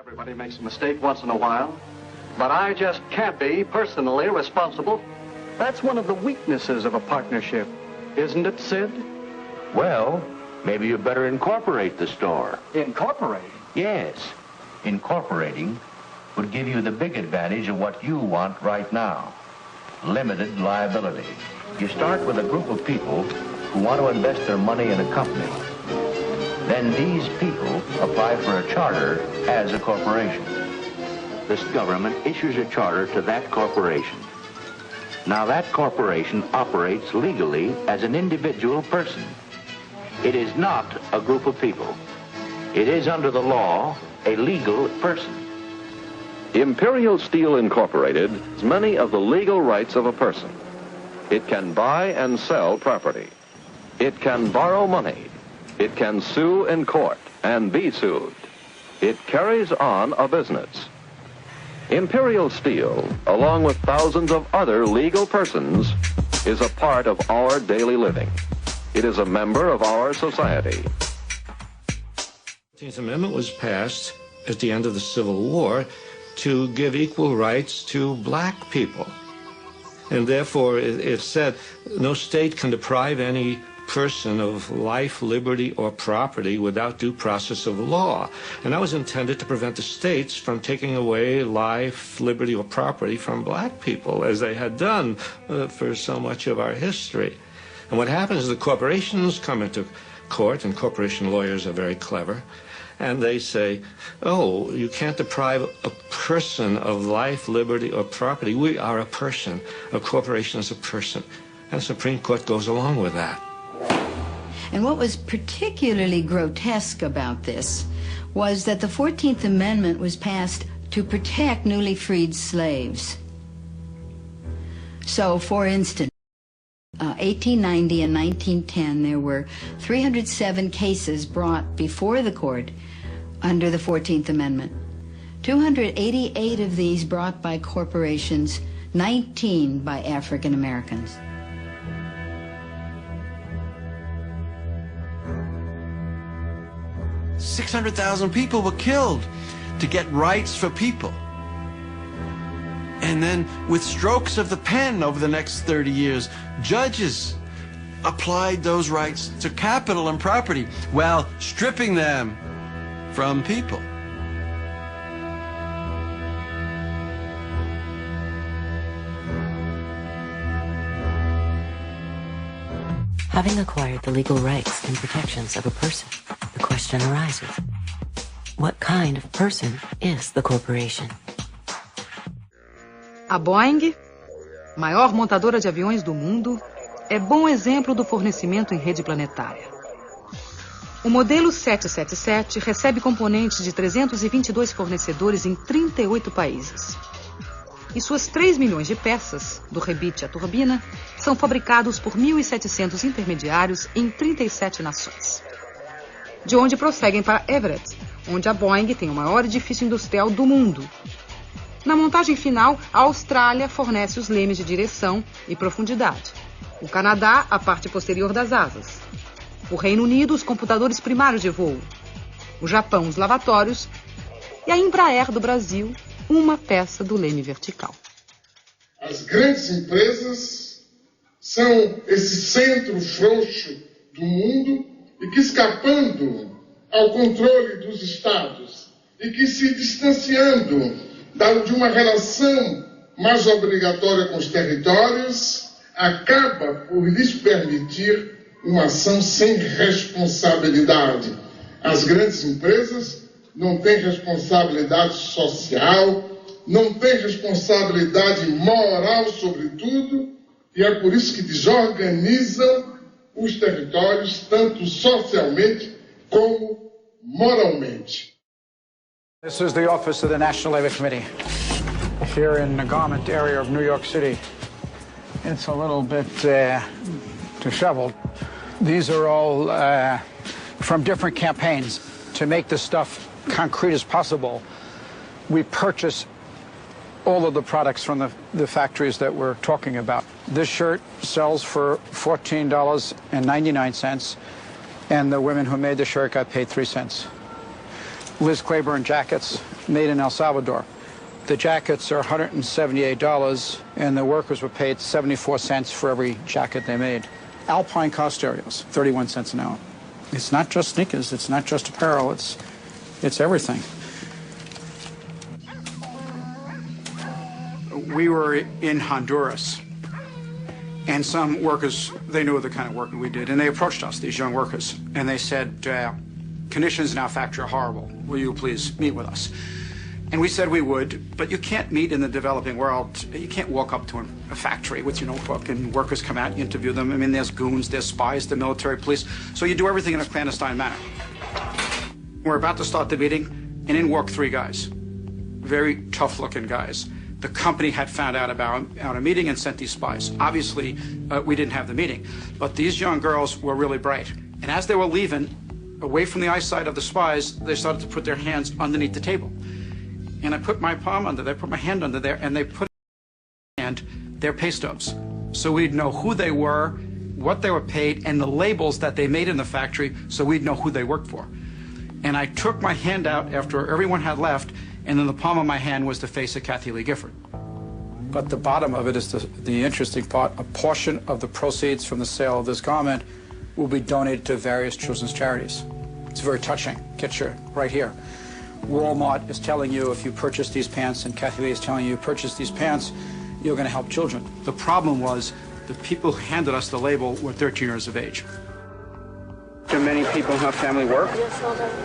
Everybody makes a mistake once in a while, but I just can't be personally responsible. That's one of the weaknesses of a partnership, isn't it, Sid? Well, maybe you better incorporate the store. Incorporate? Yes. Incorporating would give you the big advantage of what you want right now. Limited liability. You start with a group of people who want to invest their money in a company. Then these people apply for a charter as a corporation. This government issues a charter to that corporation. Now that corporation operates legally as an individual person. It is not a group of people. It is under the law a legal person. Imperial Steel Incorporated has many of the legal rights of a person. It can buy and sell property. It can borrow money. It can sue in court and be sued. It carries on a business. Imperial Steel, along with thousands of other legal persons, is a part of our daily living. It is a member of our society. The 14th Amendment was passed at the end of the Civil War to give equal rights to black people. And therefore, it said no state can deprive any person of life, liberty, or property without due process of law. And that was intended to prevent the states from taking away life, liberty, or property from black people, as they had done for so much of our history. And what happens is the corporations come into court, and corporation lawyers are very clever, and they say, oh, you can't deprive a person of life, liberty, or property. We are a person. A corporation is a person. And the Supreme Court goes along with that. And what was particularly grotesque about this was that the 14th Amendment was passed to protect newly freed slaves. So, for instance, 1890 and 1910, there were 307 cases brought before the court under the 14th Amendment. 288 of these brought by corporations, 19 by African Americans. $600,000 people were killed to get rights for people. And then with strokes of the pen over the next 30 years, judges applied those rights to capital and property while stripping them from people. Having acquired the legal rights and protections of a person, the question arises, what kind of person is the corporation? A Boeing, maior montadora de aviões do mundo, é bom exemplo do fornecimento em rede planetária. O modelo 777 recebe componentes de 322 fornecedores em 38 países. E suas 3 milhões de peças, do rebite à turbina, são fabricados por 1.700 intermediários em 37 nações. De onde prosseguem para Everett, onde a Boeing tem o maior edifício industrial do mundo. Na montagem final, a Austrália fornece os lemes de direção e profundidade. O Canadá, a parte posterior das asas. O Reino Unido, os computadores primários de voo. O Japão, os lavatórios. E a Embraer do Brasil, uma peça do leme vertical. As grandes empresas são esse centro frouxo do mundo e que, escapando ao controle dos estados e que se distanciando de uma relação mais obrigatória com os territórios, acaba por lhes permitir uma ação sem responsabilidade. As grandes empresas não têm responsabilidade social, não têm responsabilidade moral, sobretudo, e é por isso que desorganizam os territórios, tanto socialmente como moralmente. This is the office of the National Labor Committee here in the garment area of New York City. It's a little bit disheveled. These are all from different campaigns to make this stuff concrete as possible. We purchase all of the products from the factories that we're talking about. This shirt sells for $14.99, and the women who made the shirt got paid 3 cents. Liz Claiborne jackets made in El Salvador. The jackets are $178, and the workers were paid 74 cents for every jacket they made. Alpine Costerios, 31 cents an hour. It's not just sneakers, it's not just apparel, it's everything. We were in Honduras, and some workers, they knew the kind of work we did, and they approached us, these young workers, and they said, conditions in our factory are horrible. Will you please meet with us? And we said we would, but you can't meet in the developing world. You can't walk up to a factory with your notebook and workers come out, you interview them. I mean, there's goons, there's spies, the military police. So you do everything in a clandestine manner. We're about to start the meeting, and in walk three guys. Very tough-looking guys. The company had found out about a meeting and sent these spies. Obviously, we didn't have the meeting. But these young girls were really bright. And as they were leaving, away from the eyesight of the spies, they started to put their hands underneath the table. And I put my palm under there, put my hand under there, and they put in their pay stubs. So we'd know who they were, what they were paid, and the labels that they made in the factory, so we'd know who they worked for. And I took my hand out after everyone had left, and in the palm of my hand was the face of Kathy Lee Gifford. But the bottom of it is the interesting part. A portion of the proceeds from the sale of this garment will be donated to various children's charities. It's very touching. Get your right here. Walmart is telling you if you purchase these pants, and Kathy Lee is telling you purchase these pants, you're going to help children. The problem was the people who handed us the label were 13 years of age. Do many people have family work?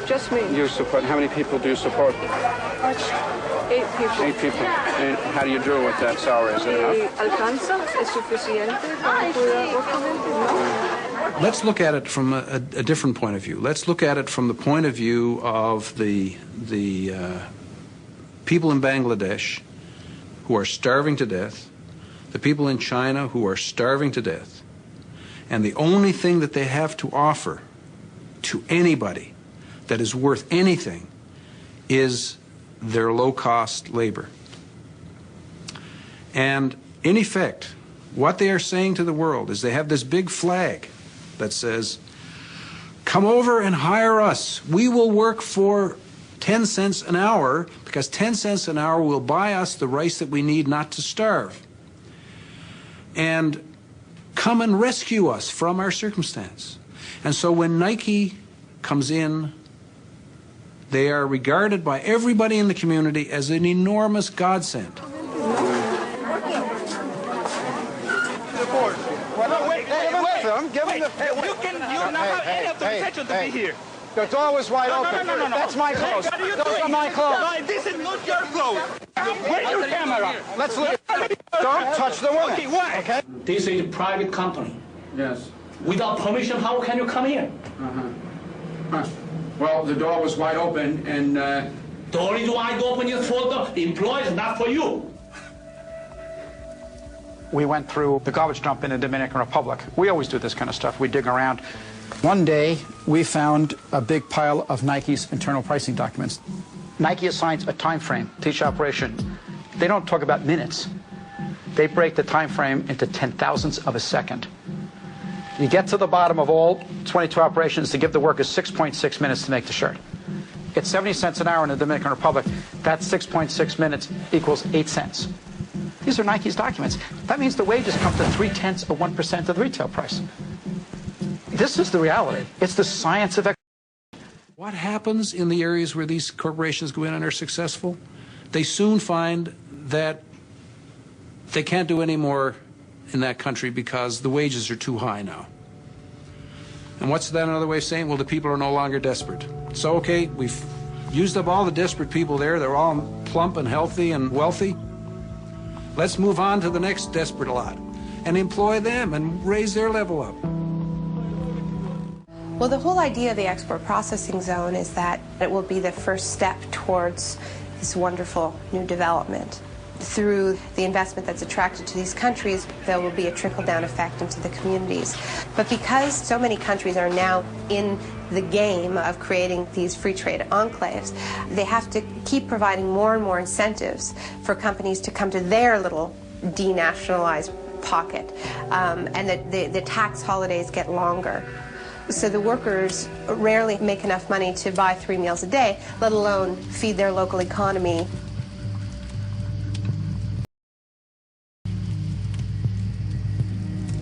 Just me. You support, how many people do you support? 8 people. 8 people. And how do you do with that salary? Is it enough? ¿Alcanza? ¿Es suficiente para cuidar No. Let's look at it from a different point of view. Let's look at it from the point of view of the people in Bangladesh who are starving to death, the people in China who are starving to death, and the only thing that they have to offer to anybody that is worth anything is their low-cost labor. And in effect, what they are saying to the world is they have this big flag that says, come over and hire us. We will work for 10 cents an hour because 10 cents an hour will buy us the rice that we need not to starve. And come and rescue us from our circumstance. And so when Nike comes in, they are regarded by everybody in the community as an enormous godsend. The door was wide open. No. That's my clothes. Those are my clothes. No, this is not your clothes. Where's your camera? Let's look. Don't touch the woman. Okay, why? Okay? This is a private company. Yes. Without permission, how can you come in? Well, the door was wide open, and the only wide open is for the employees, not for you. we went through the garbage dump in the Dominican Republic. We always do this kind of stuff. We dig around. One day, we found a big pile of Nike's internal pricing documents. Nike assigns a time frame to each operation. They don't talk about minutes. They break the time frame into 10,000ths of a second. You get to the bottom of all 22 operations to give the workers 6.6 minutes to make the shirt. It's 70 cents an hour in the Dominican Republic. That's 6.6 minutes equals 8 cents. These are Nike's documents. That means the wages come to 0.3% of 1% of the retail price. This is the reality. It's the science of economics. What happens in the areas where these corporations go in and are successful? They soon find that they can't do any more in that country because the wages are too high now. And what's that another way of saying? Well, the people are no longer desperate. So, okay, we've used up all the desperate people there. They're all plump and healthy and wealthy. Let's move on to the next desperate lot and employ them and raise their level up. Well, the whole idea of the export processing zone is that it will be the first step towards this wonderful new development. Through the investment that's attracted to these countries, there will be a trickle-down effect into the communities. But because so many countries are now in the game of creating these free trade enclaves, they have to keep providing more and more incentives for companies to come to their little denationalized pocket, and the tax holidays get longer. So the workers rarely make enough money to buy 3 meals a day, let alone feed their local economy